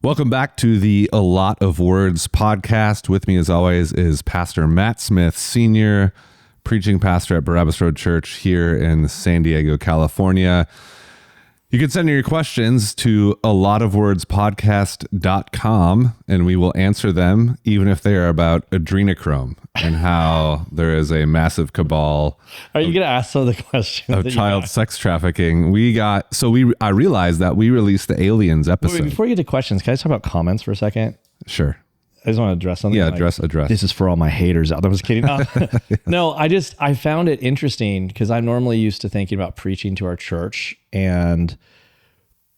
Welcome back to the A Lot of Words podcast. With me, as always, is Pastor Matt Smith, Senior, preaching pastor at Barabbas Road Church here in San Diego, California. You can send your questions to alotofwordspodcast.com, and we will answer them, even if they are about adrenochrome and how there is a massive cabal. Are you going to ask some of the questions of child sex trafficking? I realized that we released the Aliens episode. Wait, before you get to questions, can I talk about comments for a second? Sure. I just want to address something. Yeah, address. This is for all my haters out there. I'm just kidding. No, I found it interesting because I'm normally used to thinking about preaching to our church, and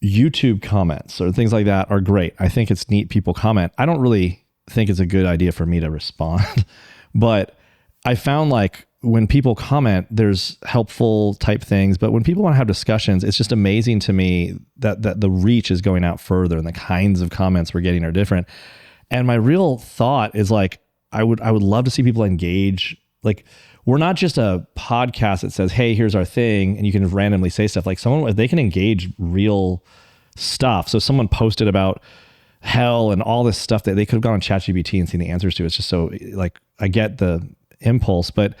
YouTube comments or things like that are great. I think it's neat people comment. I don't really think it's a good idea for me to respond, but I found like when people comment, there's helpful type things, but when people want to have discussions, it's just amazing to me that the reach is going out further and the kinds of comments we're getting are different. And my real thought is like, I would love to see people engage. Like, we're not just a podcast that says, hey, here's our thing, and you can randomly say stuff. Like, someone, they can engage real stuff. So someone posted about hell and all this stuff that they could have gone on ChatGPT and seen the answers to. It's just so, like, I get the impulse, but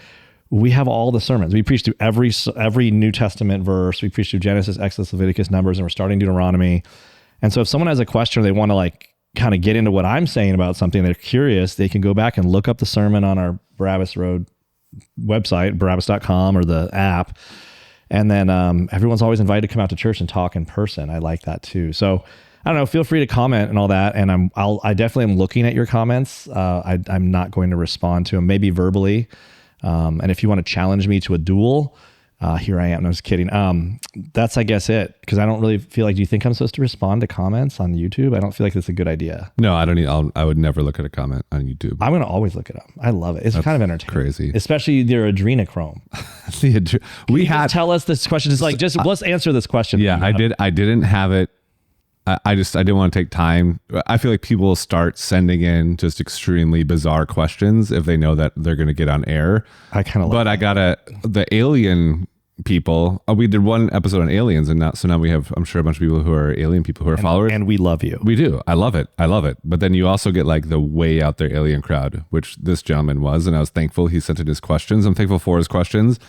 we have all the sermons. We preach through every New Testament verse. We preach through Genesis, Exodus, Leviticus, Numbers, and we're starting Deuteronomy. And so if someone has a question or they want to like kind of get into what I'm saying about something, they're curious, they can go back and look up the sermon on our Barabbas Road website, Barabbas.com, or the app. And then everyone's always invited to come out to church and talk in person. I like that too. So I don't know, feel free to comment and all that. And I definitely am looking at your comments. I'm not going to respond to them, maybe verbally. And if you want to challenge me to a duel, here I am. No, I was kidding. That's, I guess, it. Because I don't really feel like, do you think I'm supposed to respond to comments on YouTube? I don't feel like that's a good idea. No, I don't need, I would never look at a comment on YouTube. I'm going to always look it up. I love it. It's kind of entertaining. Crazy. Especially their adrenochrome. Tell us this question. It's like, let's answer this question. Yeah, I didn't have it. I didn't want to take time. I feel like people will start sending in just extremely bizarre questions if they know that they're going to get on air. I kind of like But that. The alien people, we did one episode on aliens, and now we have, I'm sure, a bunch of people who are alien people who are followers. And we love you. We do. I love it. But then you also get like the way out there alien crowd, which this gentleman was, and I was thankful he sent in his questions. I'm thankful for his questions,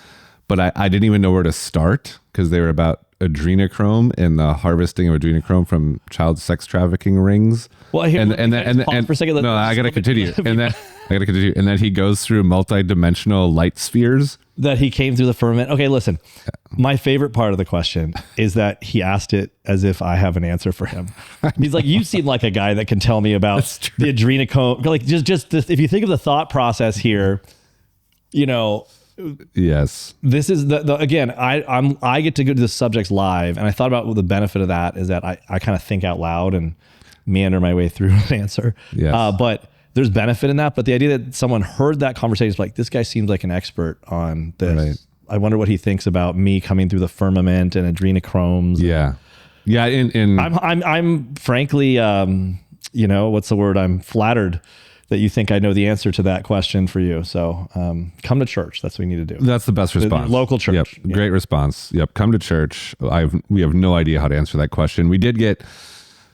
but I didn't even know where to start because they were about adrenochrome and the harvesting of adrenochrome from child sex trafficking rings. Well, here, and for a second. No, I got to continue. And then he goes through multi-dimensional light spheres. That he came through the firmament. Okay, listen. My favorite part of the question is that he asked it as if I have an answer for him. He's like, you seem like a guy that can tell me about the adrenochrome. Like, just this, if you think of the thought process here, you know. Yes. This is again, I get to go to the subjects live, and I thought about the benefit of that is that I kind of think out loud and meander my way through an answer. Yes. But there's benefit in that. But the idea that someone heard that conversation is like, this guy seems like an expert on this. Right. I wonder what he thinks about me coming through the firmament and adrenochromes. Yeah. Yeah. I'm frankly, what's the word? I'm flattered that you think I know the answer to that question for you. So come to church. That's what we need to do. That's the best response. The local church. Yep. Yeah. Great response. Yep. Come to church. We have no idea how to answer that question. We did get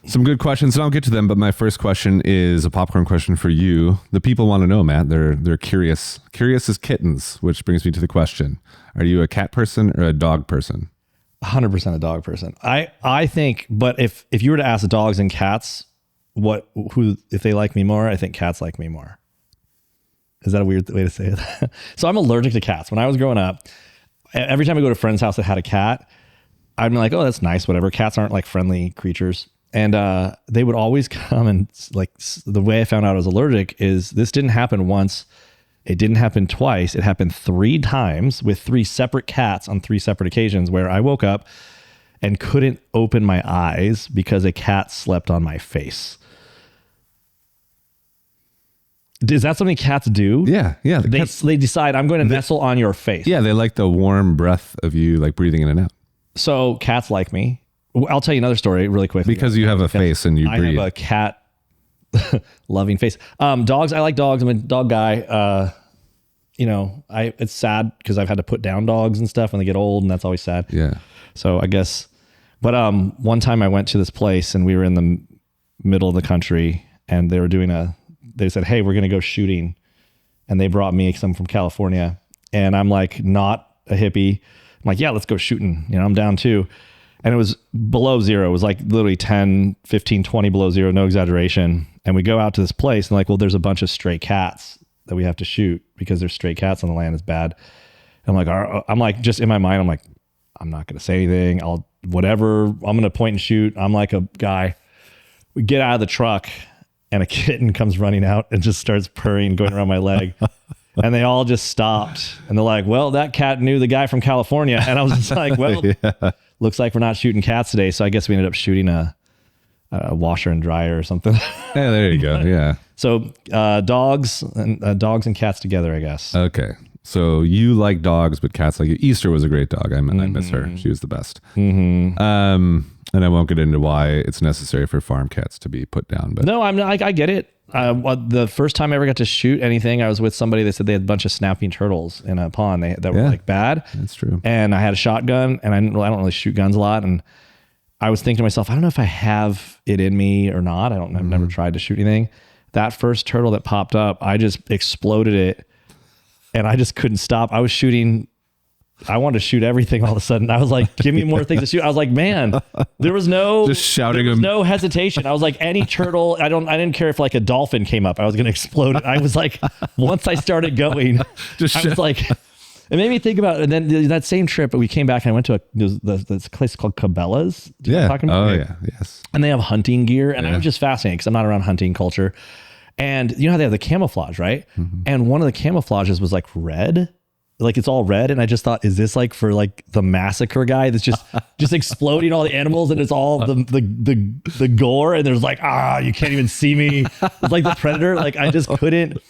some good questions, and I'll get to them. But my first question is a popcorn question for you. The people want to know, Matt. They're curious. Curious as kittens, which brings me to the question. Are you a cat person or a dog person? 100% a dog person. I think, but if you were to ask dogs and cats, if they like me more, I think cats like me more. Is that a weird way to say it? So I'm allergic to cats. When I was growing up, every time I go to a friend's house that had a cat, I'd be like, oh, that's nice, whatever. Cats aren't like friendly creatures. And they would always come, and like the way I found out I was allergic is this didn't happen once. It didn't happen twice. It happened 3 times with 3 separate cats on 3 separate occasions where I woke up and couldn't open my eyes because a cat slept on my face. Is that something cats do? Yeah. They decide, I'm going to nestle on your face. Yeah, they like the warm breath of you, like breathing in and out. So cats like me. I'll tell you another story really quick. Because you have a face and you breathe. I have a cat loving face. Dogs, I like dogs. I'm a dog guy. It's sad because I've had to put down dogs and stuff when they get old, and that's always sad. Yeah. So I guess, but one time I went to this place and we were in the middle of the country, and they said, hey, we're going to go shooting. And they brought me some from California, and I'm like, not a hippie. I'm like, yeah, let's go shooting. I'm down too. And it was below zero. It was like literally 10, 15, 20 below zero, no exaggeration. And we go out to this place and like, well, there's a bunch of stray cats that we have to shoot because there's stray cats on the land is bad. And I'm like, just in my mind, I'm like, I'm not going to say anything. Whatever. I'm going to point and shoot. I'm like a guy. We get out of the truck and a kitten comes running out and just starts purring, going around my leg. And they all just stopped. And they're like, well, that cat knew the guy from California. And I was just like, well, looks like we're not shooting cats today. So I guess we ended up shooting a washer and dryer or something. Yeah, there you go. Yeah. So dogs and cats together, I guess. Okay. So you like dogs, but cats like you. Easter was a great dog. I miss her. She was the best. And I won't get into why it's necessary for farm cats to be put down. But no, I get it. The first time I ever got to shoot anything, I was with somebody that said they had a bunch of snapping turtles in a pond that were like bad. That's true. And I had a shotgun, and I don't really shoot guns a lot. And I was thinking to myself, I don't know if I have it in me or not. I've never tried to shoot anything. That first turtle that popped up, I just exploded it, and I just couldn't stop. I was shooting. I wanted to shoot everything all of a sudden. I was like, give me more things to shoot. I was like, man, there was no just shouting there was no hesitation. I was like, any turtle, I didn't care if like a dolphin came up, I was going to explode it. I was like, once I started going, I was like, it made me think about it. And then that same trip, we came back and I went to this place called Cabela's. Do you know what I'm talking about? Oh yeah. Yes. And they have hunting gear. And I was just fascinated because I'm not around hunting culture. And you know how they have the camouflage, right? Mm-hmm. And one of the camouflages was like red. Like it's all red, and I just thought, is this like for like the massacre guy that's just exploding all the animals, and it's all the gore, and there's like you can't even see me. It's like the Predator. Like I just couldn't.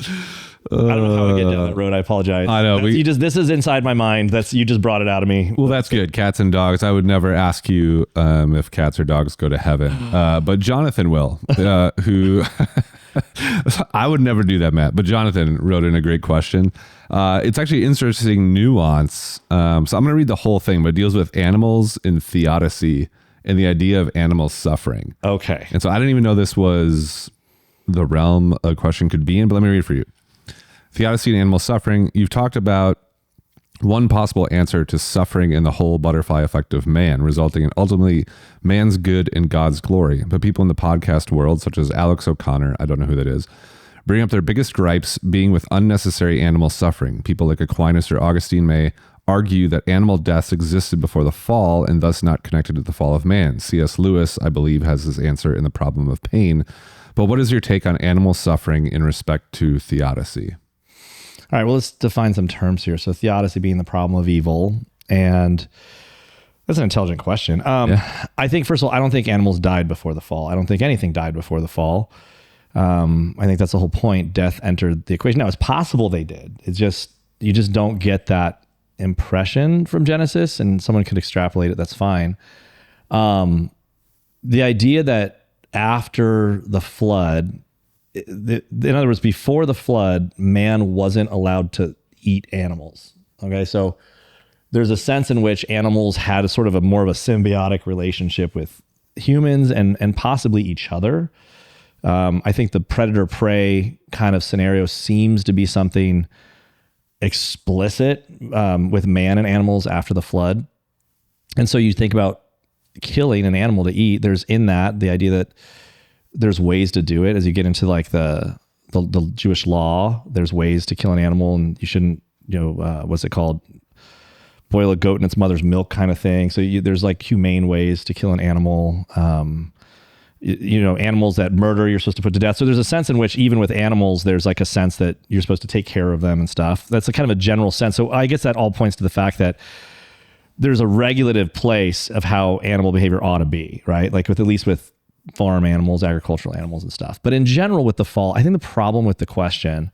I don't know how I get down that road. I apologize. I know this is inside my mind. You just brought it out of me. Well, that's good. Cats and dogs. I would never ask you if cats or dogs go to heaven, but Jonathan will. Who I would never do that, Matt. But Jonathan wrote in a great question. It's actually interesting nuance. So I'm going to read the whole thing, but it deals with animals in theodicy and the idea of animal suffering. Okay. And so I didn't even know this was the realm a question could be in, but let me read it for you. Theodicy and animal suffering. You've talked about one possible answer to suffering in the whole butterfly effect of man, resulting in ultimately man's good and God's glory. But people in the podcast world, such as Alex O'Connor, I don't know who that is, bring up their biggest gripes being with unnecessary animal suffering. People like Aquinas or Augustine may argue that animal deaths existed before the fall and thus not connected to the fall of man. C.S. Lewis, I believe, has his answer in The Problem of Pain. But what is your take on animal suffering in respect to theodicy? All right, well, let's define some terms here. So theodicy being the problem of evil, and that's an intelligent question. I think, first of all, I don't think animals died before the fall. I don't think anything died before the fall. I think that's the whole point. Death entered the equation. Now, it's possible they did. It's just, you just don't get that impression from Genesis, and someone could extrapolate it. That's fine. The idea that after the flood, in other words, before the flood, man wasn't allowed to eat animals. Okay, so there's a sense in which animals had a sort of more of a symbiotic relationship with humans and possibly each other. I think the predator-prey kind of scenario seems to be something explicit with man and animals after the flood. And so you think about killing an animal to eat, there's in that the idea that there's ways to do it. As you get into like the Jewish law, there's ways to kill an animal, and you shouldn't, what's it called? Boil a goat in its mother's milk kind of thing. So there's like humane ways to kill an animal. Animals that murder, you're supposed to put to death. So there's a sense in which even with animals, there's like a sense that you're supposed to take care of them and stuff. That's a kind of a general sense. So I guess that all points to the fact that there's a regulative place of how animal behavior ought to be, right? Like at least with farm animals, agricultural animals and stuff. But in general with the fall, I think the problem with the question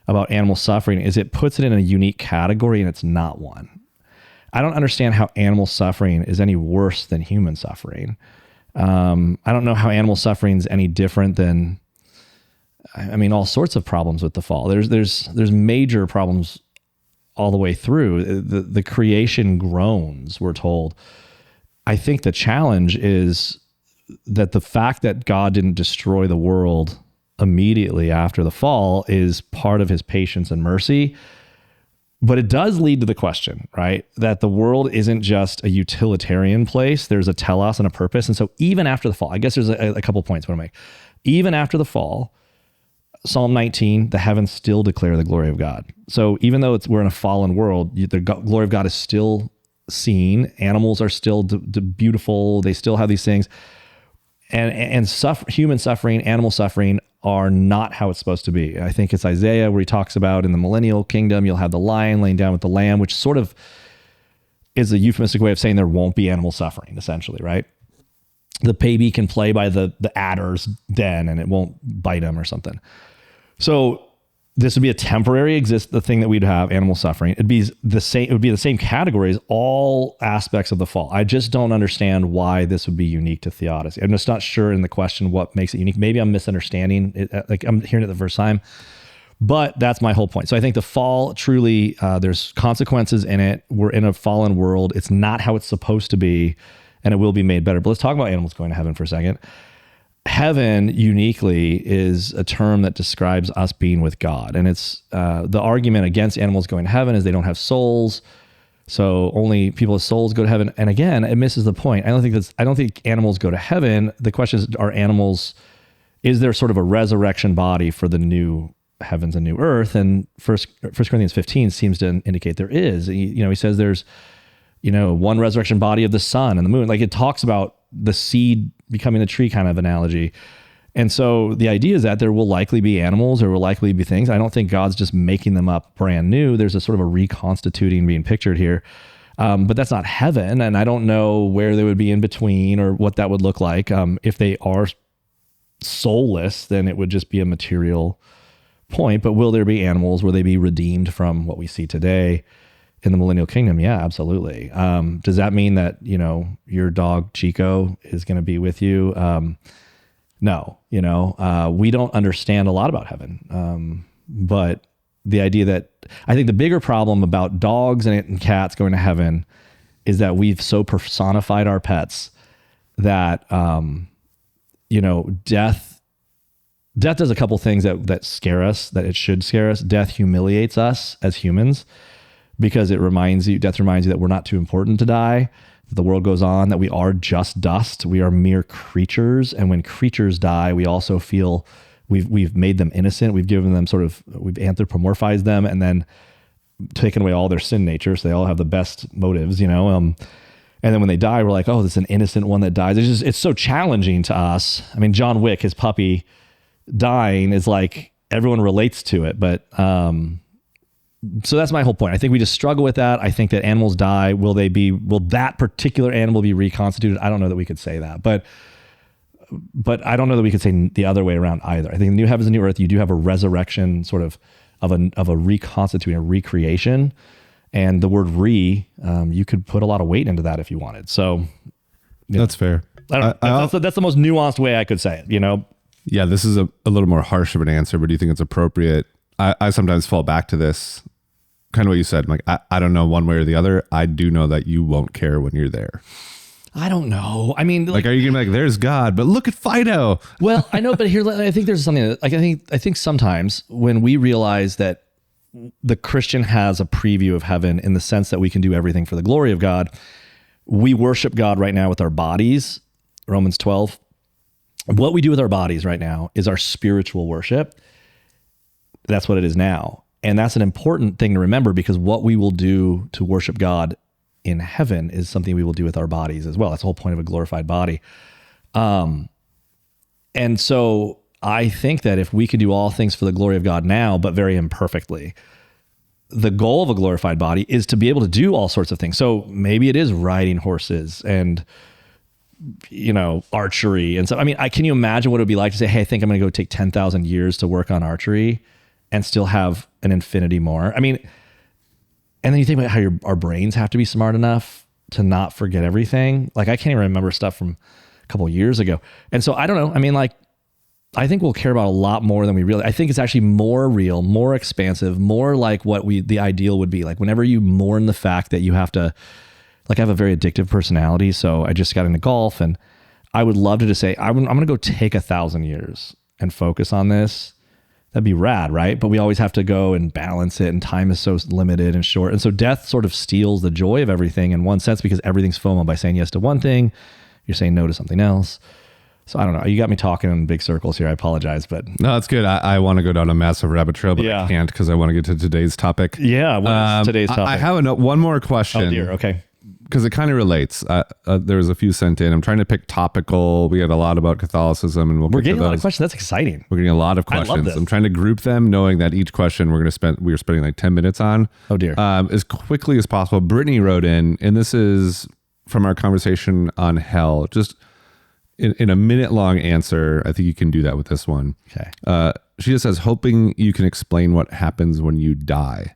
about animal suffering is it puts it in a unique category, and it's not one. I don't understand how animal suffering is any worse than human suffering. I don't know how animal suffering is any different than, all sorts of problems with the fall. There's major problems all the way through. The creation groans, we're told. I think the challenge is that the fact that God didn't destroy the world immediately after the fall is part of his patience and mercy. But it does lead to the question, right? That the world isn't just a utilitarian place. There's a telos and a purpose. And so even after the fall, I guess there's a couple points I want to make. Even after the fall, Psalm 19, the heavens still declare the glory of God. So even though we're in a fallen world, the glory of God is still seen. Animals are still beautiful. They still have these things. And human suffering, animal suffering are not how it's supposed to be. I think it's Isaiah where he talks about in the millennial kingdom, you'll have the lion laying down with the lamb, which sort of is a euphemistic way of saying there won't be animal suffering, essentially, right? The baby can play by the adder's den and it won't bite him or something. So this would be a temporary the thing that we'd have, animal suffering. It'd be the same category as all aspects of the fall. I just don't understand why this would be unique to theodicy. I'm just not sure in the question what makes it unique. Maybe I'm misunderstanding it, like I'm hearing it the first time, but that's my whole point. So I think the fall truly, there's consequences in it. We're in a fallen world. It's not how it's supposed to be, and it will be made better. But let's talk about animals going to heaven for a second. Heaven uniquely is a term that describes us being with God. And it's the argument against animals going to heaven is they don't have souls. So only people with souls go to heaven. And again, it misses the point. I don't think animals go to heaven. The question is, is there sort of a resurrection body for the new heavens and new earth? And First Corinthians 15 seems to indicate there is. He says there's, one resurrection body of the sun and the moon. Like it talks about the seed becoming the tree kind of analogy. And so the idea is that there will likely be animals, there will likely be things. I don't think God's just making them up brand new. There's a sort of a reconstituting being pictured here. But that's not heaven. And I don't know where they would be in between or what that would look like. If they are soulless, then it would just be a material point. But will there be animals? Will they be redeemed from what we see today in the millennial kingdom? Yeah, absolutely. Does that mean that, your dog Chico is going to be with you? No, we don't understand a lot about heaven. But the idea that I think the bigger problem about dogs and cats going to heaven is that we've so personified our pets that, death does a couple things that scare us, that it should scare us. Death humiliates us as humans, because death reminds you that we're not too important to die, that the world goes on, that we are just dust. We are mere creatures. And when creatures die, we also feel we've made them innocent. We've given them we've anthropomorphized them and then taken away all their sin nature. So they all have the best motives, and then when they die, we're like, oh, this is an innocent one that dies. It's so challenging to us. I mean, John Wick, his puppy dying is like, everyone relates to it, but, so that's my whole point. I think we just struggle with that. I think that animals die. Will that particular animal be reconstituted? I don't know that we could say that, but I don't know that we could say the other way around either. I think the new heavens and new earth, you do have a resurrection sort of a reconstituting, a recreation, and the word you could put a lot of weight into that if you wanted. So that's fair. That's the most nuanced way I could say it, Yeah, this is a little more harsh of an answer, but do you think it's appropriate? I sometimes fall back to this, kind of what you said. I'm like, I don't know one way or the other. I do know that you won't care when you're there. I don't know. I mean, like are you gonna be like, there's God, but look at Fido? Well, I know, but here, I think there's something that, I think sometimes when we realize that the Christian has a preview of heaven in the sense that we can do everything for the glory of God, we worship God right now with our bodies, Romans 12. What we do with our bodies right now is our spiritual worship. That's what it is now. And that's an important thing to remember, because what we will do to worship God in heaven is something we will do with our bodies as well. That's the whole point of a glorified body. And so I think that if we could do all things for the glory of God now, but very imperfectly, the goal of a glorified body is to be able to do all sorts of things. So maybe it is riding horses and, archery and stuff. I mean, can you imagine what it would be like to say, hey, I think I'm going to go take 10,000 years to work on archery and still have an infinity more? I mean, and then you think about how our brains have to be smart enough to not forget everything. Like I can't even remember stuff from a couple of years ago. And so I don't know. I mean, I think we'll care about a lot more than we really, I think it's actually more real, more expansive, more like what the ideal would be. Like whenever you mourn the fact that you have to, I have a very addictive personality. So I just got into golf and I would love to just say, I'm going to go take 1,000 years and focus on this. That'd be rad, right? But we always have to go and balance it, and time is so limited and short. And so death sort of steals the joy of everything in one sense, because everything's FOMO. By saying yes to one thing, you're saying no to something else. So I don't know. You got me talking in big circles here. I apologize, but no, that's good. I want to go down a massive rabbit trail, but I can't because I want to get to today's topic. Yeah, what is today's topic? I have one more question. Oh dear. Okay. Because it kind of relates. There's a few sent in. I'm trying to pick topical. We had a lot about Catholicism, and we're getting a lot of questions. That's exciting. We're getting a lot of questions. I love this. I'm trying to group them, knowing that each question we're spending like 10 minutes on. Oh dear. As quickly as possible. Brittany wrote in, and this is from our conversation on hell. Just in a minute-long answer. I think you can do that with this one. Okay. She just says, hoping you can explain what happens when you die.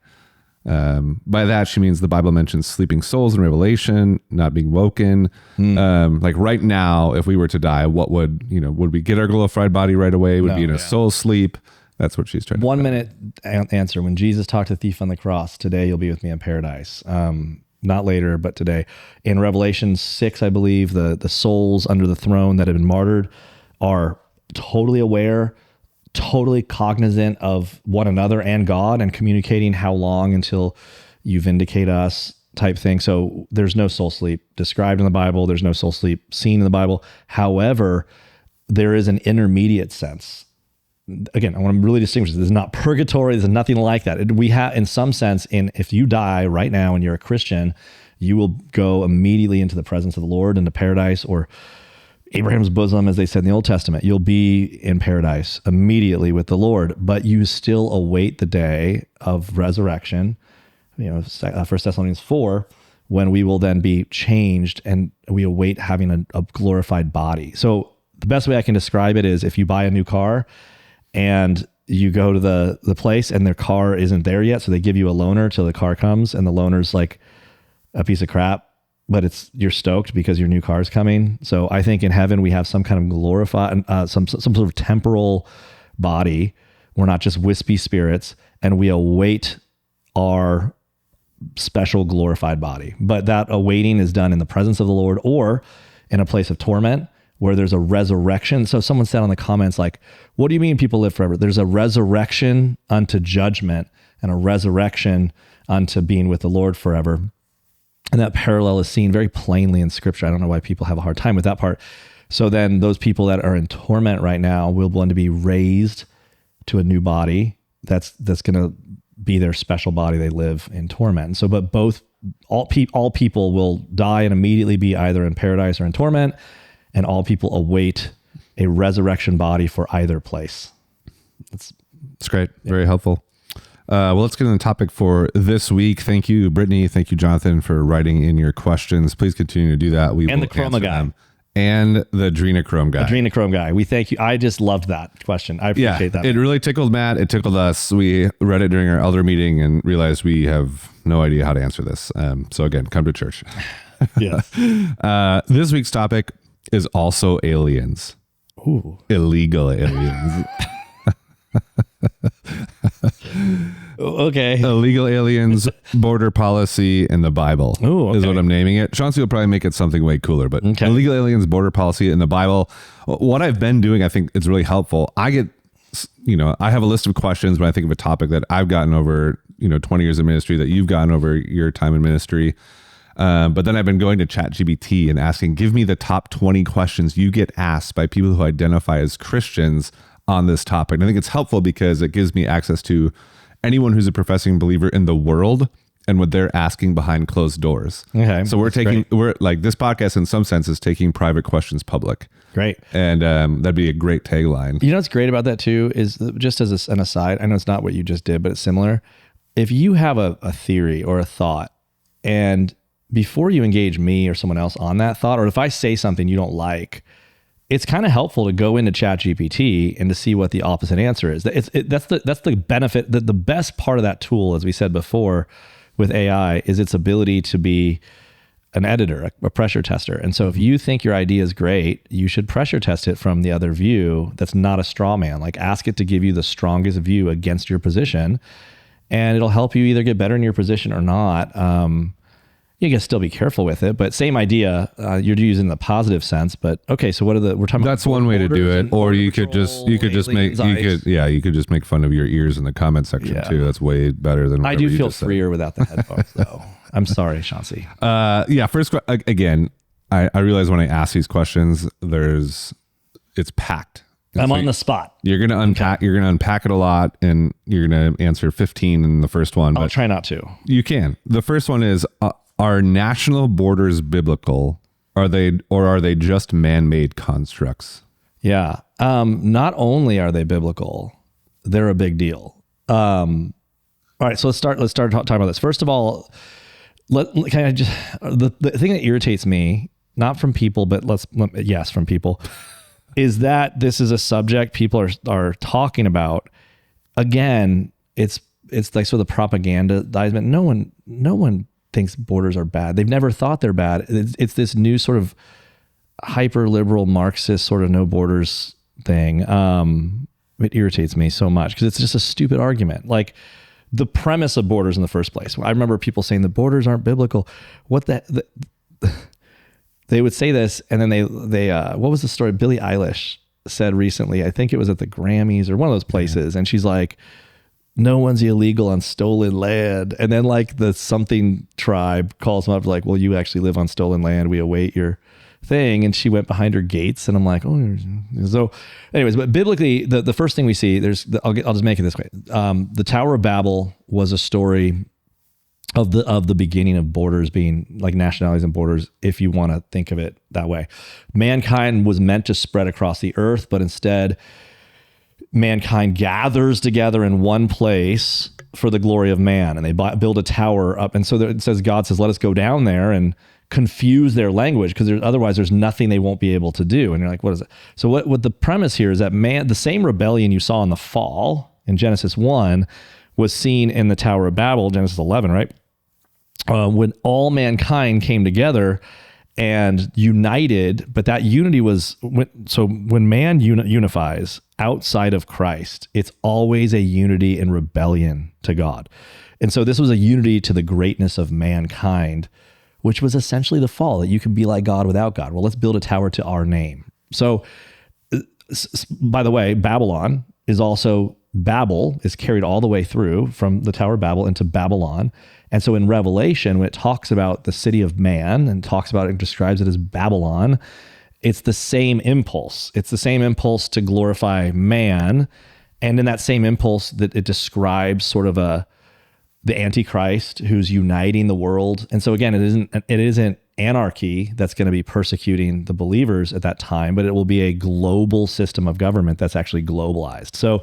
By that she means the Bible mentions sleeping souls in Revelation, not being woken. Like right now, if we were to die, what would we get our glorified body right away? Would be in a soul sleep? That's what she's trying to 1 minute answer. When Jesus talked to the thief on the cross, today you'll be with me in paradise. Not later, but today. In Revelation 6, I believe the souls under the throne that have been martyred are totally aware, totally cognizant of one another and God, and communicating how long until you vindicate us type thing. So there's no soul sleep described in the Bible. There's no soul sleep seen in the Bible. However, there is an intermediate sense. Again, I want to really distinguish this is not purgatory. There's nothing like that. We have, in some sense, if you die right now and you're a Christian, you will go immediately into the presence of the Lord, into paradise, or Abraham's bosom, as they said in the Old Testament. You'll be in paradise immediately with the Lord, but you still await the day of resurrection. 1 Thessalonians 4, when we will then be changed and we await having a glorified body. So the best way I can describe it is if you buy a new car and you go to the place and their car isn't there yet, so they give you a loaner till the car comes, and the loaner's like a piece of crap, but you're stoked because your new car is coming. So I think in heaven we have some kind of glorified, some sort of temporal body. We're not just wispy spirits, and we await our special glorified body. But that awaiting is done in the presence of the Lord or in a place of torment where there's a resurrection. So someone said on the comments, like, what do you mean people live forever? There's a resurrection unto judgment and a resurrection unto being with the Lord forever. And that parallel is seen very plainly in Scripture. I don't know why people have a hard time with that part. So then those people that are in torment right now will want to be raised to a new body that's going to be their special body. They live in torment. And so, but all people will die and immediately be either in paradise or in torment, and all people await a resurrection body for either place. That's great. Yeah. Very helpful. Well, let's get on the topic for this week. Thank you, Brittany. Thank you, Jonathan, for writing in your questions. Please continue to do that. We and will the Chroma guy. Them. And the adrenochrome guy. Adrenochrome guy. We thank you. I just loved that question. I appreciate that. It really tickled Matt. It tickled us. We read it during our elder meeting and realized we have no idea how to answer this. So again, come to church. Yes. This week's topic is also aliens. Ooh. Illegal aliens. Okay. Illegal aliens, border policy, and the Bible. Ooh, okay. Is what I'm naming it. Chauncey will probably make it something way cooler, but illegal aliens, border policy, and the Bible. What I've been doing, I think it's really helpful. I have a list of questions when I think of a topic that I've gotten over, 20 years of ministry, that you've gotten over your time in ministry. But then I've been going to ChatGPT and asking, give me the top 20 questions you get asked by people who identify as Christians on this topic. And I think it's helpful because it gives me access to anyone who's a professing believer in the world and what they're asking behind closed doors. Okay. So we're like, this podcast in some sense is taking private questions public. Great. And that'd be a great tagline. You know what's great about that too is just as an aside, I know it's not what you just did, but it's similar. If you have a theory or a thought, and before you engage me or someone else on that thought, or if I say something you don't like, it's kind of helpful to go into ChatGPT and to see what the opposite answer is. That's the benefit. The best part of that tool, as we said before, with AI, is its ability to be an editor, a pressure tester. And so if you think your idea is great, you should pressure test it from the other view that's not a straw man. Like, ask it to give you the strongest view against your position, and it'll help you either get better in your position or not. You can still be careful with it, but same idea. You're using the positive sense, but okay. So we're talking That's about one way to do borders it, and or border you could just make aliens, ICE. you could just make fun of your ears in the comment section too. That's way better than I whatever do you feel just said. freer without the headphones, though. I'm sorry, Chauncey. First again, I realize when I ask these questions, it's packed. I'm on the spot. You're gonna unpack. You're gonna unpack it a lot, and you're gonna answer 15 in the first one. I'll but try not to. You can. The first one is: are national borders biblical? Are they just man-made constructs? Yeah. Not only are they biblical, they're a big deal. All right. So let's start talking about this. First of all, can I just the thing that irritates me, not from people, but from people. Is that this is a subject people are talking about. Again, it's like sort of the propagandizement. No one thinks borders are bad. They've never thought they're bad. It's this new sort of hyper liberal Marxist sort of no borders thing. It irritates me so much because it's just a stupid argument. Like the premise of borders in the first place. I remember people saying the borders aren't biblical. They would say this, and then they what was the story? Billie Eilish said recently, I think it was at the Grammys or one of those places, and she's like, no one's illegal on stolen land. And then like the something tribe calls them up like, well, you actually live on stolen land. We await your thing. And she went behind her gates, and I'm like, oh, so anyways, but biblically, the first thing we see, I'll just make it this way. The Tower of Babel was a story of the beginning of borders being like nationalities and borders, if you want to think of it that way. Mankind was meant to spread across the earth, but instead mankind gathers together in one place for the glory of man, and they build a tower up. And so God says, let us go down there and confuse their language, because otherwise there's nothing they won't be able to do. And you're like, what is it? So what the premise here is that the same rebellion you saw in the fall in Genesis 1 was seen in the Tower of Babel, Genesis 11, right? When all mankind came together and united, but that unity was, so when man unifies outside of Christ, it's always a unity in rebellion to God. And so this was a unity to the greatness of mankind, which was essentially the fall, that you could be like God without God. Well, let's build a tower to our name. So by the way, Babylon is also, Babel is carried all the way through from the Tower of Babel into Babylon. And so in Revelation, when it talks about the city of man and talks about it and describes it as Babylon, it's the same impulse. It's the same impulse to glorify man. And in that same impulse that it describes sort of the Antichrist who's uniting the world. And so again, it isn't anarchy that's going to be persecuting the believers at that time, but it will be a global system of government that's actually globalized. So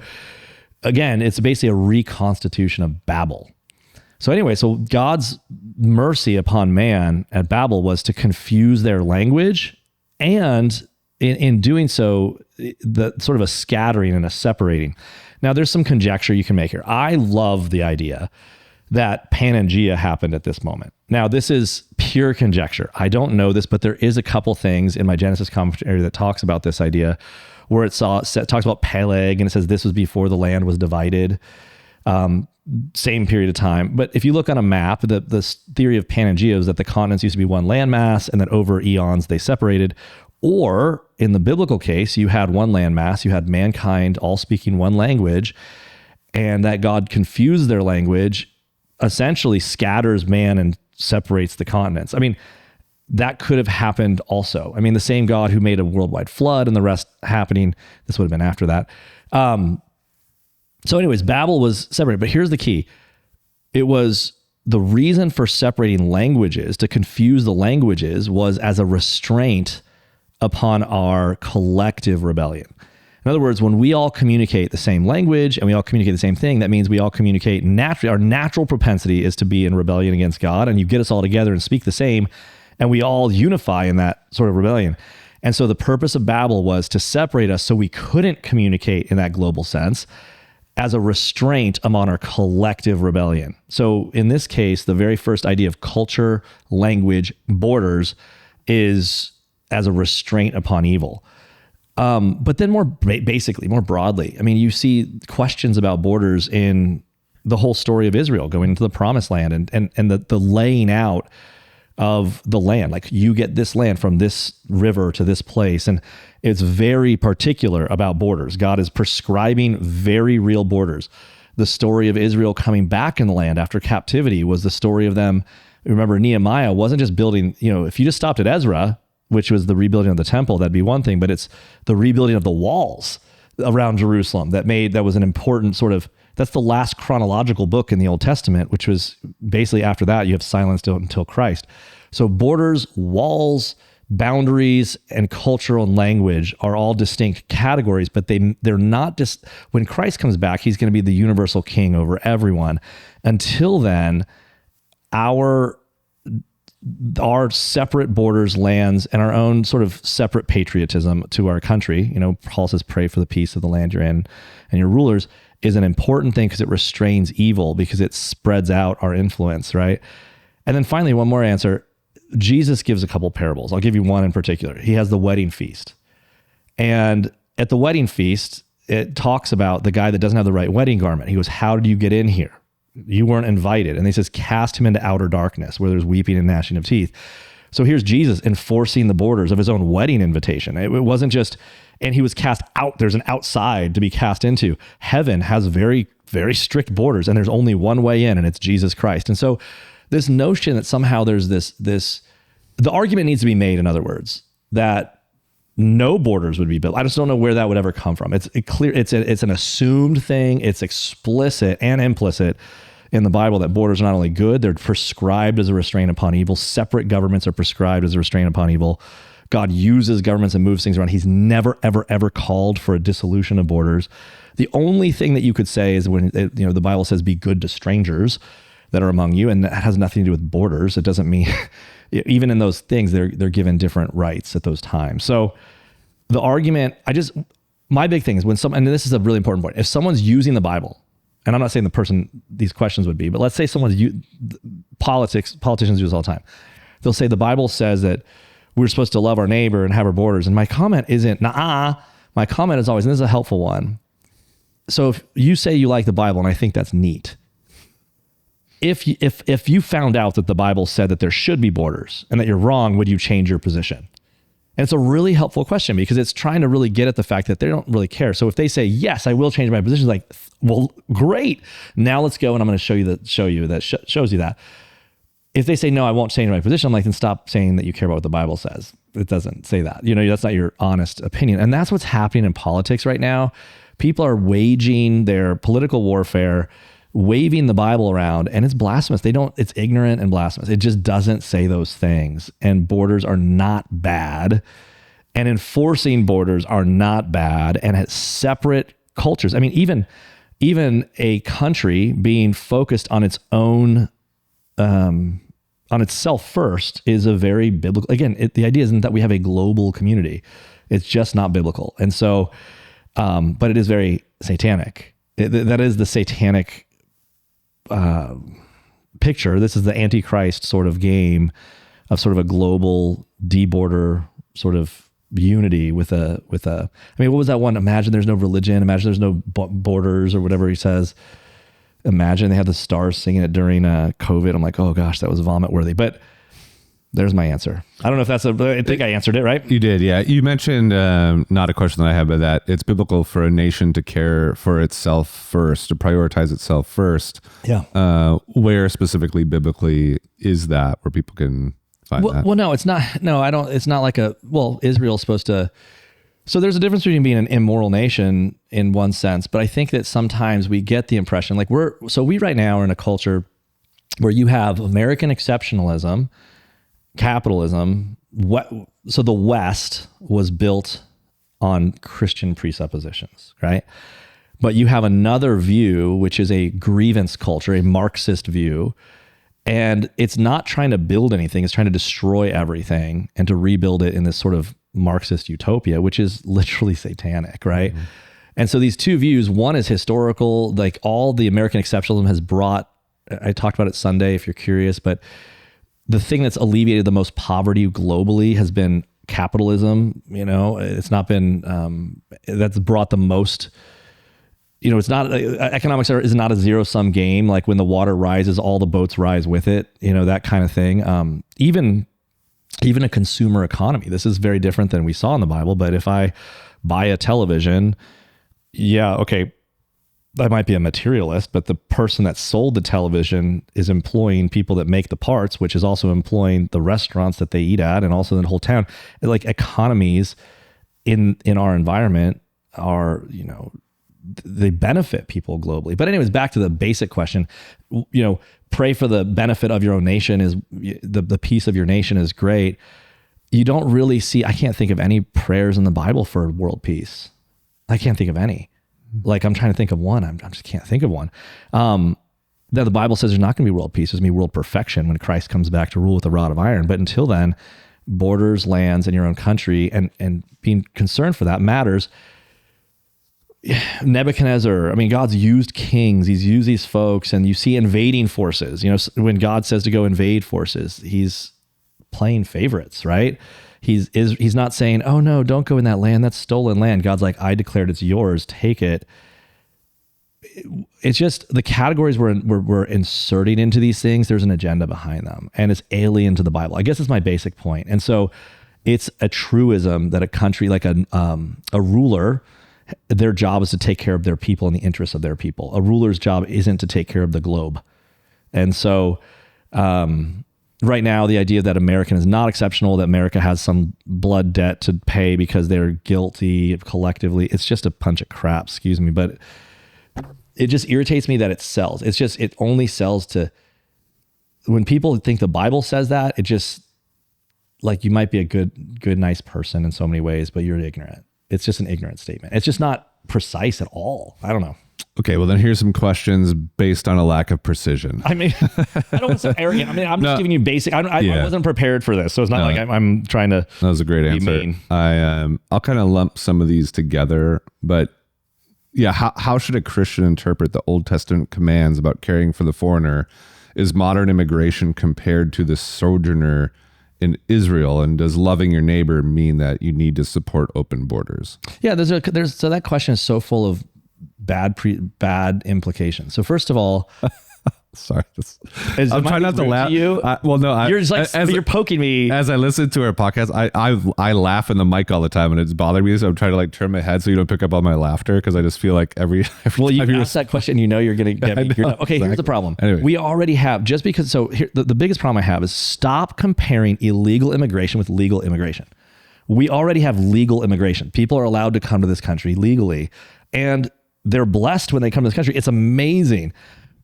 again, it's basically a reconstitution of Babel. So anyway, so God's mercy upon man at Babel was to confuse their language, and in doing so, the sort of a scattering and a separating. Now, there's some conjecture you can make here. I love the idea that Pangea happened at this moment. Now, this is pure conjecture. I don't know this, but there is a couple things in my Genesis commentary that talks about this idea, where it talks about Peleg, and it says this was before the land was divided. Same period of time. But if you look on a map, the theory of Pangea is that the continents used to be one landmass, and that over eons they separated. Or in the biblical case, you had one landmass, you had mankind all speaking one language, and that God confused their language, essentially scatters man and separates the continents. I mean, that could have happened also. I mean, the same God who made a worldwide flood and the rest happening, this would have been after that. So anyways, Babel was separated, but here's the key. It was the reason for separating languages, to confuse the languages, was as a restraint upon our collective rebellion. In other words, when we all communicate the same language and we all communicate the same thing, that means we all communicate naturally. Our natural propensity is to be in rebellion against God, and you get us all together and speak the same, and we all unify in that sort of rebellion. And so the purpose of Babel was to separate us so we couldn't communicate in that global sense, as a restraint upon our collective rebellion. So in this case, the very first idea of culture, language, borders is as a restraint upon evil. But then more broadly, I mean, you see questions about borders in the whole story of Israel going into the promised land, and the laying out of the land. Like, you get this land from this river to this place. And it's very particular about borders. God is prescribing very real borders. The story of Israel coming back in the land after captivity was the story of them. Remember, Nehemiah wasn't just building, if you just stopped at Ezra, which was the rebuilding of the temple, that'd be one thing, but it's the rebuilding of the walls around Jerusalem that was an important that's the last chronological book in the Old Testament, which was basically after that, you have silence until Christ. So borders, walls, boundaries, and cultural and language are all distinct categories, but they're not just, when Christ comes back, he's going to be the universal king over everyone. Until then, our separate borders, lands, and our own sort of separate patriotism to our country, Paul says, pray for the peace of the land you're in and your rulers, is an important thing because it restrains evil, because it spreads out our influence, right? And then finally, one more answer. Jesus gives a couple parables. I'll give you one in particular. He has the wedding feast. And at the wedding feast, it talks about the guy that doesn't have the right wedding garment. He goes, how did you get in here? You weren't invited. And he says, cast him into outer darkness where there's weeping and gnashing of teeth. So here's Jesus enforcing the borders of his own wedding invitation. It wasn't just, and he was cast out. There's an outside to be cast into. Heaven has very, very strict borders, and there's only one way in, and it's Jesus Christ. And so this notion that somehow there's the argument needs to be made, in other words, that no borders would be built. I just don't know where that would ever come from. It's an assumed thing. It's explicit and implicit in the Bible that borders are not only good, they're prescribed as a restraint upon evil. Separate governments are prescribed as a restraint upon evil. God uses governments and moves things around. He's never, ever, ever called for a dissolution of borders. The only thing that you could say is when the Bible says, be good to strangers that are among you, and that has nothing to do with borders. It doesn't mean, even in those things, they're given different rights at those times. So the argument, my big thing is and this is a really important point, if someone's using the Bible, and I'm not saying the person these questions would be, but let's say politicians do this all the time. They'll say the Bible says that we're supposed to love our neighbor and have our borders. And my comment isn't, my comment is always, and this is a helpful one. So if you say you like the Bible, and I think that's neat, if you found out that the Bible said that there should be borders and that you're wrong, would you change your position? And it's a really helpful question because it's trying to really get at the fact that they don't really care. So if they say, yes, I will change my position, like, well, great. Now let's go and I'm going to show you that shows you that. If they say, no, I won't change my position, I'm like, then stop saying that you care about what the Bible says. It doesn't say that. That's not your honest opinion. And that's what's happening in politics right now. People are waging their political warfare, waving the Bible around, and it's blasphemous. It's ignorant and blasphemous. It just doesn't say those things. And borders are not bad. And enforcing borders are not bad. And it's separate cultures. I mean, even a country being focused on its own, on itself first is a very biblical, again, the idea isn't that we have a global community. It's just not biblical. And so, but it is very satanic. That is the satanic picture. This is the Antichrist sort of game of sort of a global deborder sort of unity with a, I mean, what was that one? Imagine there's no religion. Imagine there's no borders or whatever he says. Imagine they had the Stars singing it during COVID. I'm like, oh gosh, that was vomit worthy. But there's my answer. I don't know if I think I answered it, right? You did, yeah. You mentioned, not a question that I have, but that it's biblical for a nation to care for itself first, to prioritize itself first. Yeah. Where specifically biblically is that, where people can find that? Well, no, it's not. No, I don't. It's not like Israel's supposed to. So there's a difference between being an immoral nation in one sense, but I think that sometimes we get the impression like we right now are in a culture where you have American exceptionalism, capitalism. So the West was built on Christian presuppositions, right? But you have another view, which is a grievance culture, a Marxist view, and it's not trying to build anything. It's trying to destroy everything and to rebuild it in this sort of Marxist utopia, which is literally satanic, right? Mm-hmm. And so these two views, one is historical, like all the American exceptionalism has brought, I talked about it Sunday if you're curious, but the thing that's alleviated the most poverty globally has been capitalism. It's not been, that's brought the most it's not economics is not a zero sum game. Like when the water rises, all the boats rise with it, that kind of thing. Even a consumer economy, this is very different than we saw in the Bible. But if I buy a television, yeah, okay, I might be a materialist, but the person that sold the television is employing people that make the parts, which is also employing the restaurants that they eat at, and also the whole town. Like economies in our environment are, they benefit people globally. But anyways, back to the basic question, pray for the benefit of your own nation is the peace of your nation is great. You don't really see, I can't think of any prayers in the Bible for world peace. I can't think of any. Like I'm trying to think of one. I just can't think of one. That the Bible says there's not going to be world peace. There's going to be world perfection when Christ comes back to rule with a rod of iron. But until then, borders, lands, and your own country and being concerned for that matters. Nebuchadnezzar, God's used kings. He's used these folks, and you see invading forces. When God says to go invade forces, he's playing favorites, right? He's not saying, oh no, don't go in that land. That's stolen land. God's like, I declared it's yours. Take it. It's just the categories we're inserting into these things. There's an agenda behind them, and it's alien to the Bible. I guess it's my basic point. And so it's a truism that a country, like a ruler, their job is to take care of their people and the interests of their people. A ruler's job isn't to take care of the globe. And so, right now, the idea that American is not exceptional, that America has some blood debt to pay because they're guilty collectively, it's just a bunch of crap, excuse me. But it just irritates me that it sells. It only sells to, when people think the Bible says that, it just, like, you might be a good, nice person in so many ways, but you're ignorant. It's just an ignorant statement. It's just not precise at all. I don't know. Okay, well then here's some questions based on a lack of precision. I don't want to sound arrogant. I'm just giving you basic. I wasn't prepared for this, so it's not like I'm trying to. That was a great answer. Mean. I'll kind of lump some of these together, but yeah, how should a Christian interpret the Old Testament commands about caring for the foreigner? Is modern immigration compared to the sojourner in Israel, and does loving your neighbor mean that you need to support open borders? Yeah, so that question is so full of bad implications. So first of all, sorry, I'm trying not to laugh. You're just like, you're poking me. As I listen to our podcast, I laugh in the mic all the time, and it's bothering me. So I'm trying to like turn my head so you don't pick up on my laughter, because I just feel like every well, you ask that question, you're going to get me. Okay, exactly. Here's the problem. Anyway. We already have, just because. So here, the biggest problem I have is stop comparing illegal immigration with legal immigration. We already have legal immigration. People are allowed to come to this country legally, and they're blessed when they come to this country. It's amazing.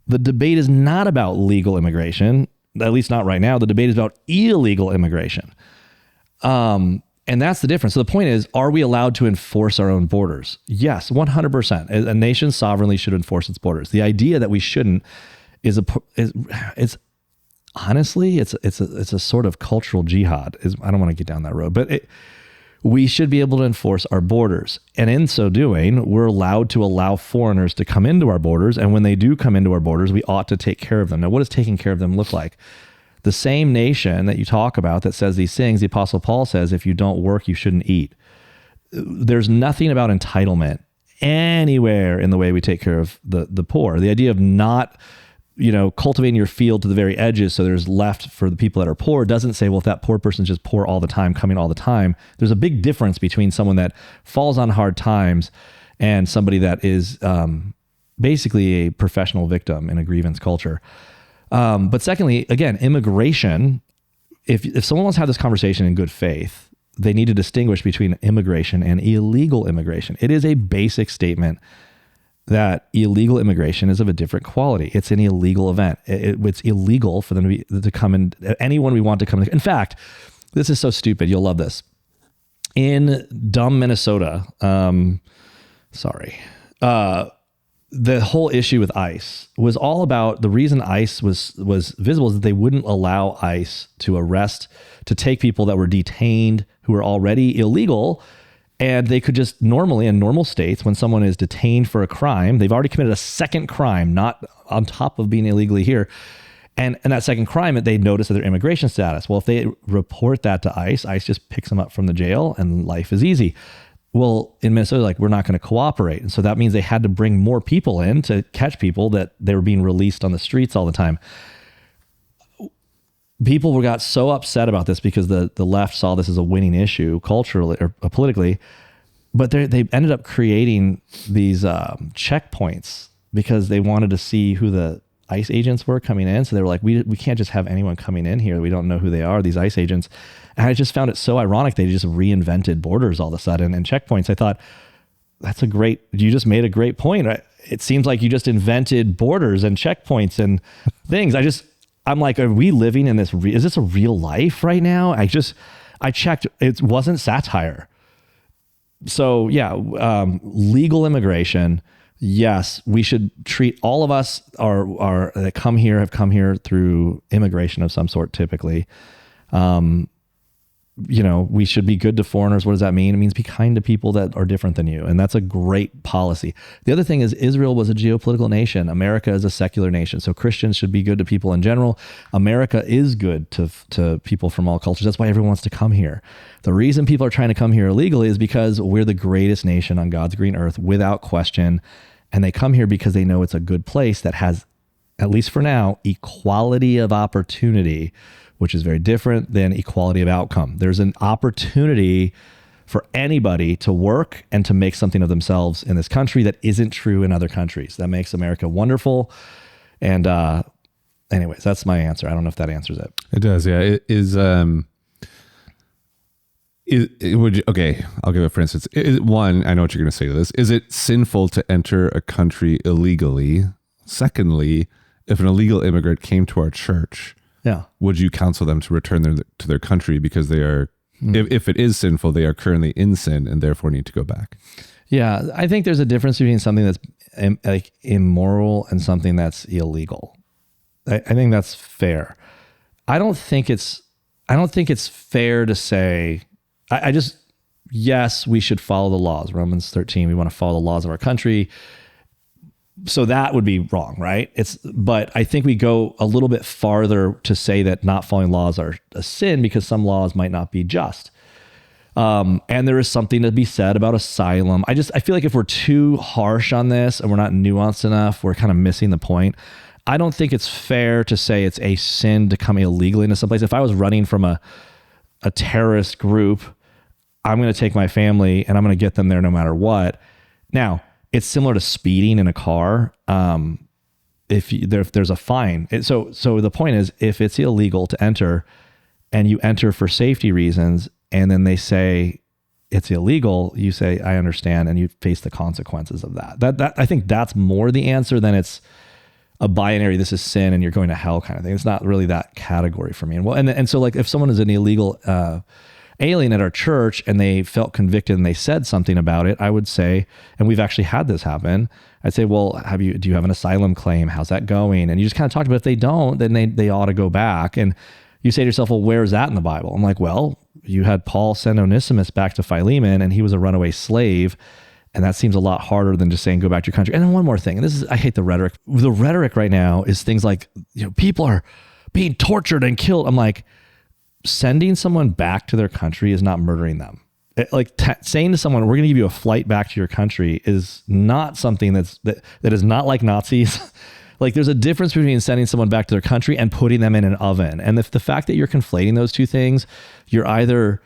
The debate is not about legal immigration, at least not right now. The debate is about illegal immigration. And that's the difference. So the point is, are we allowed to enforce our own borders? Yes, 100%. A nation sovereignly should enforce its borders. The idea that we shouldn't is honestly, it's a sort of cultural jihad. I don't want to get down that road, but we should be able to enforce our borders. And in so doing, we're allowed to allow foreigners to come into our borders. And when they do come into our borders, we ought to take care of them. Now, what does taking care of them look like? The same nation that you talk about that says these things, the Apostle Paul says, if you don't work, you shouldn't eat. There's nothing about entitlement anywhere in the way we take care of the poor. The idea of not cultivating your field to the very edges so there's left for the people that are poor doesn't say, well, if that poor person's just poor all the time, coming all the time. There's a big difference between someone that falls on hard times and somebody that is basically a professional victim in a grievance culture. But secondly, again, immigration, if someone wants to have this conversation in good faith, they need to distinguish between immigration and illegal immigration. It is a basic statement that illegal immigration is of a different quality. It's an illegal event. It's illegal for them to come in. Anyone we want to come in. In fact, this is so stupid. You'll love this. In dumb Minnesota, the whole issue with ICE was all about, the reason ICE was visible is that they wouldn't allow ICE to take people that were detained who were already illegal. And they could just normally, in normal states, when someone is detained for a crime, they've already committed a second crime, not on top of being illegally here. And that second crime, they notice their immigration status. Well, if they report that to ICE, ICE just picks them up from the jail and life is easy. Well, in Minnesota, like, we're not going to cooperate. And so that means they had to bring more people in to catch people that they were being released on the streets all the time. People got so upset about this because the left saw this as a winning issue culturally or politically, but they ended up creating these checkpoints because they wanted to see who the ICE agents were coming in. So they were like, we can't just have anyone coming in here. We don't know who they are, these ICE agents. And I just found it so ironic. They just reinvented borders all of a sudden and checkpoints. I thought, you just made a great point. It seems like you just invented borders and checkpoints and things. I'm like, are we living in this? Is this a real life right now? I checked. It wasn't satire. So yeah, legal immigration. Yes, we should treat all of us that have come here through immigration of some sort. Typically, we should be good to foreigners. What does that mean? It means be kind to people that are different than you. And that's a great policy. The other thing is Israel was a geopolitical nation. America is a secular nation. So Christians should be good to people in general. America is good to people from all cultures. That's why everyone wants to come here. The reason people are trying to come here illegally is because we're the greatest nation on God's green earth without question. And they come here because they know it's a good place that has, at least for now, equality of opportunity, which is very different than equality of outcome. There's an opportunity for anybody to work and to make something of themselves in this country that isn't true in other countries. That makes America wonderful. And anyways, that's my answer. I don't know if that answers it. It does, yeah. It is, okay, I'll give it for instance. One, I know what you're going to say to this. Is it sinful to enter a country illegally? Secondly, if an illegal immigrant came to our church, would you counsel them to return to their country because they are, if it is sinful, they are currently in sin and therefore need to go back? Yeah, I think there's a difference between something that's like immoral and something that's illegal. I think that's fair. I don't think it's fair to say. Yes, we should follow the laws. Romans 13, we want to follow the laws of our country. So that would be wrong, right? But I think we go a little bit farther to say that not following laws are a sin because some laws might not be just. And there is something to be said about asylum. I feel like if we're too harsh on this and we're not nuanced enough, we're kind of missing the point. I don't think it's fair to say it's a sin to come illegally into someplace. If I was running from a terrorist group, I'm going to take my family and I'm going to get them there no matter what. Now, it's similar to speeding in a car. If there's a fine. So the point is, if it's illegal to enter and you enter for safety reasons, and then they say it's illegal, you say, I understand, and you face the consequences of that. That I think that's more the answer than it's a binary, this is sin and you're going to hell kind of thing. It's not really that category for me. And so like if someone is an illegal alien at our church and they felt convicted and they said something about it, I would say, and we've actually had this happen, I'd say, well, do you have an asylum claim? How's that going? And you just kind of talk about, if they don't, then they ought to go back. And you say to yourself, well, where is that in the Bible? I'm like, well, you had Paul send Onesimus back to Philemon and he was a runaway slave. And that seems a lot harder than just saying, go back to your country. And then one more thing, and I hate the rhetoric. The rhetoric right now is things like, people are being tortured and killed. I'm like, sending someone back to their country is not murdering them. Saying to someone, we're going to give you a flight back to your country is not something that is not like Nazis. Like there's a difference between sending someone back to their country and putting them in an oven. And if the fact that you're conflating those two things, you're either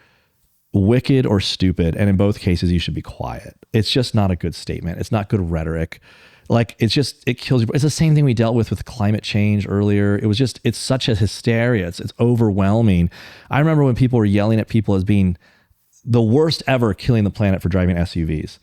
wicked or stupid. And in both cases, you should be quiet. It's just not a good statement. It's not good rhetoric. Like it kills you. It's the same thing we dealt with climate change earlier. It's such a hysteria. It's overwhelming. I remember when people were yelling at people as being the worst ever, killing the planet for driving SUVs.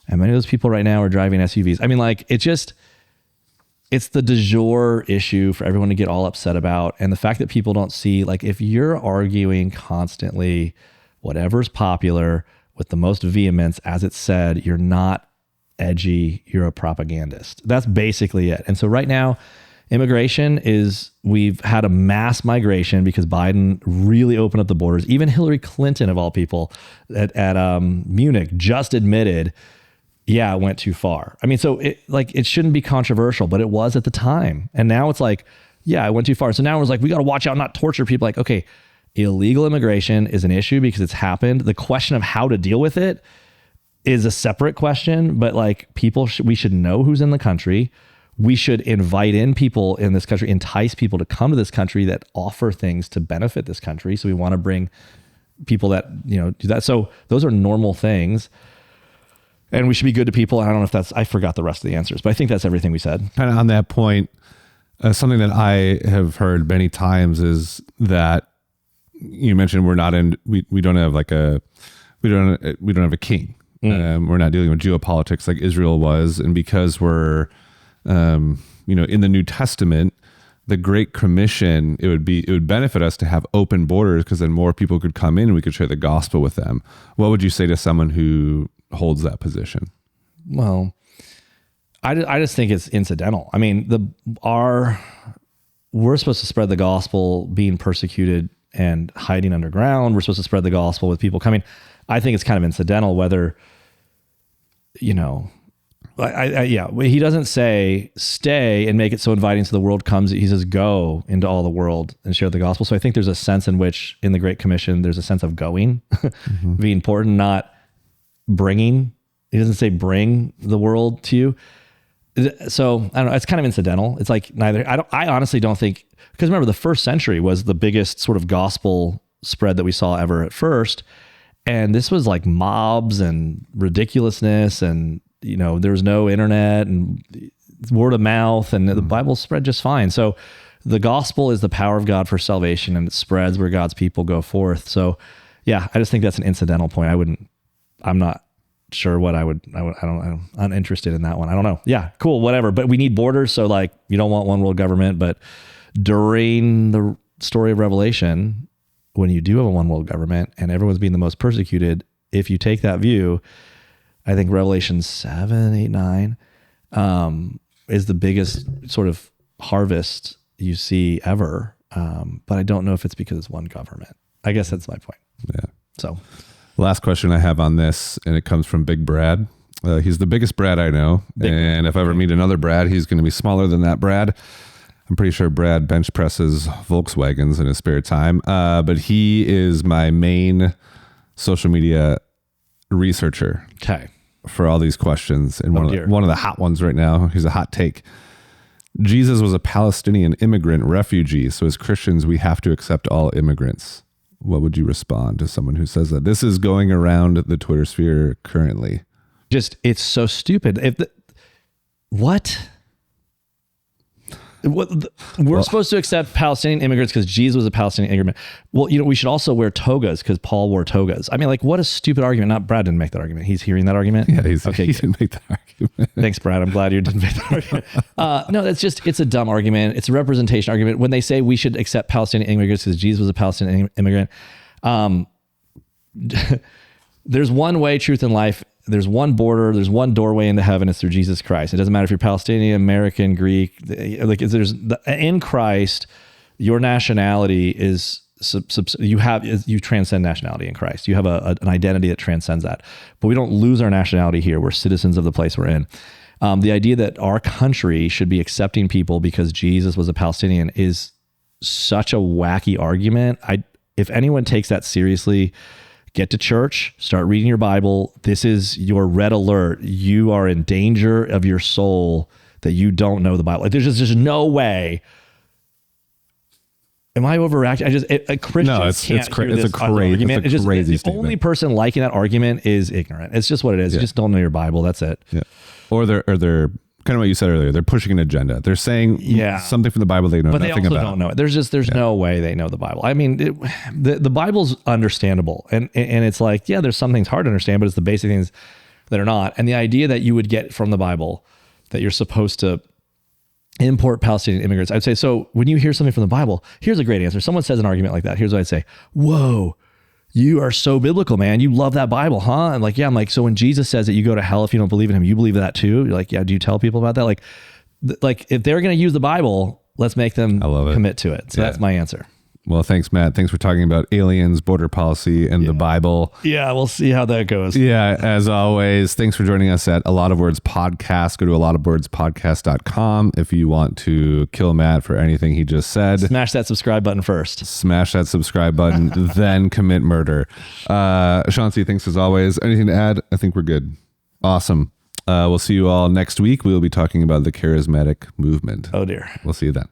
And many of those people right now are driving SUVs. I mean, like it's the du jour issue for everyone to get all upset about. And the fact that people don't see, like, if you're arguing constantly whatever's popular with the most vehemence, as it's said, you're not edgy, you're a propagandist. That's basically it. And so right now, immigration we've had a mass migration because Biden really opened up the borders. Even Hillary Clinton, of all people, at Munich just admitted, yeah, it went too far. I mean, so it shouldn't be controversial, but it was at the time. And now it's like, yeah, it went too far. So now it's like, we got to watch out, not torture people. Like, okay, illegal immigration is an issue because it's happened. The question of how to deal with it, is a separate question, but like we should know who's in the country. We should invite in people in this country, entice people to come to this country that offer things to benefit this country. So we want to bring people that, do that. So those are normal things. And we should be good to people. And I don't know if I forgot the rest of the answers, but I think that's everything we said. Kind of on that point, something that I have heard many times is that you mentioned we don't have we don't have a king. We're not dealing with geopolitics like Israel was. And because we're, in the New Testament, the Great Commission, it would benefit us to have open borders because then more people could come in and we could share the gospel with them. What would you say to someone who holds that position? Well, I just think it's incidental. I mean, we're supposed to spread the gospel being persecuted and hiding underground. We're supposed to spread the gospel with people coming. I think it's kind of incidental whether, he doesn't say stay and make it so inviting so the world comes. He says go into all the world and share the gospel. So I think there's a sense in which in the Great Commission, there's a sense of going, being important, not bringing. He doesn't say bring the world to you. So I don't know. It's kind of incidental. It's like neither. I honestly don't think, because remember the first century was the biggest sort of gospel spread that we saw ever at first. And this was like mobs and ridiculousness and, there was no internet and word of mouth and the Bible spread just fine. So the gospel is the power of God for salvation and it spreads where God's people go forth. So yeah, I just think that's an incidental point. I'm not sure what I'm uninterested in that one. I don't know. Yeah, cool, whatever. But we need borders. So like, you don't want one world government, but during the story of Revelation, when you do have a one world government and everyone's being the most persecuted, if you take that view, I think Revelation 7, 8, 9 is the biggest sort of harvest you see ever. But I don't know if it's because it's one government. I guess that's my point. Yeah. So last question I have on this, and it comes from Big Brad. He's the biggest Brad I know. And if I ever meet another Brad, he's going to be smaller than that Brad. I'm pretty sure Brad bench presses Volkswagens in his spare time. But he is my main social media researcher. Okay. For all these questions. And one of the hot ones right now, here's a hot take. Jesus was a Palestinian immigrant refugee. So as Christians, we have to accept all immigrants. What would you respond to someone who says that? This is going around the Twitter sphere currently. It's so stupid. What? We're supposed to accept Palestinian immigrants because Jesus was a Palestinian immigrant. Well, we should also wear togas because Paul wore togas. I mean, like, what a stupid argument. Not Brad didn't make that argument. He's hearing that argument. Yeah, he didn't make that argument. Thanks, Brad. I'm glad you didn't make that argument. No, it's a dumb argument. It's a representation argument. When they say we should accept Palestinian immigrants because Jesus was a Palestinian immigrant, there's one way, truth, in life. There's one border, there's one doorway into heaven. It's through Jesus Christ. It doesn't matter if you're Palestinian, American, Greek, in Christ, your nationality is, you transcend nationality in Christ. You have an identity that transcends that, but we don't lose our nationality here. We're citizens of the place we're in. The idea that our country should be accepting people because Jesus was a Palestinian is such a wacky argument. If anyone takes that seriously, get to church, start reading your Bible. This is your red alert. You are in danger of your soul that you don't know the Bible. Like, there's just no way. Am I overreacting? Christians can't hear this argument. It's a crazy the statement. only person liking that argument is ignorant. It's just what it is. Yeah. You just don't know your Bible. That's it. Yeah. Or they're kind of what you said earlier. They're pushing an agenda. They're saying something from the Bible they know nothing about. But they also don't know it. There's no way they know the Bible. I mean, the Bible's understandable. And it's like, there's some things hard to understand, but it's the basic things that are not. And the idea that you would get from the Bible that you're supposed to import Palestinian immigrants, I'd say, so when you hear something from the Bible, here's a great answer. Someone says an argument like that. Here's what I'd say. Whoa, you are so biblical, man. You love that Bible, huh? And like, I'm like, so when Jesus says that you go to hell if you don't believe in him, you believe that too? You're like, do you tell people about that? Like if they're going to use the Bible, let's make them commit to it. So that's my answer. Well, thanks, Matt. Thanks for talking about aliens, border policy, and the Bible. Yeah, we'll see how that goes. Yeah, as always, thanks for joining us at A Lot of Words Podcast. Go to alotofwordspodcast.com if you want to kill Matt for anything he just said. Smash that subscribe button first. Smash that subscribe button, then commit murder. Chauncey, thanks as always. Anything to add? I think we're good. Awesome. We'll see you all next week. We'll be talking about the charismatic movement. Oh, dear. We'll see you then.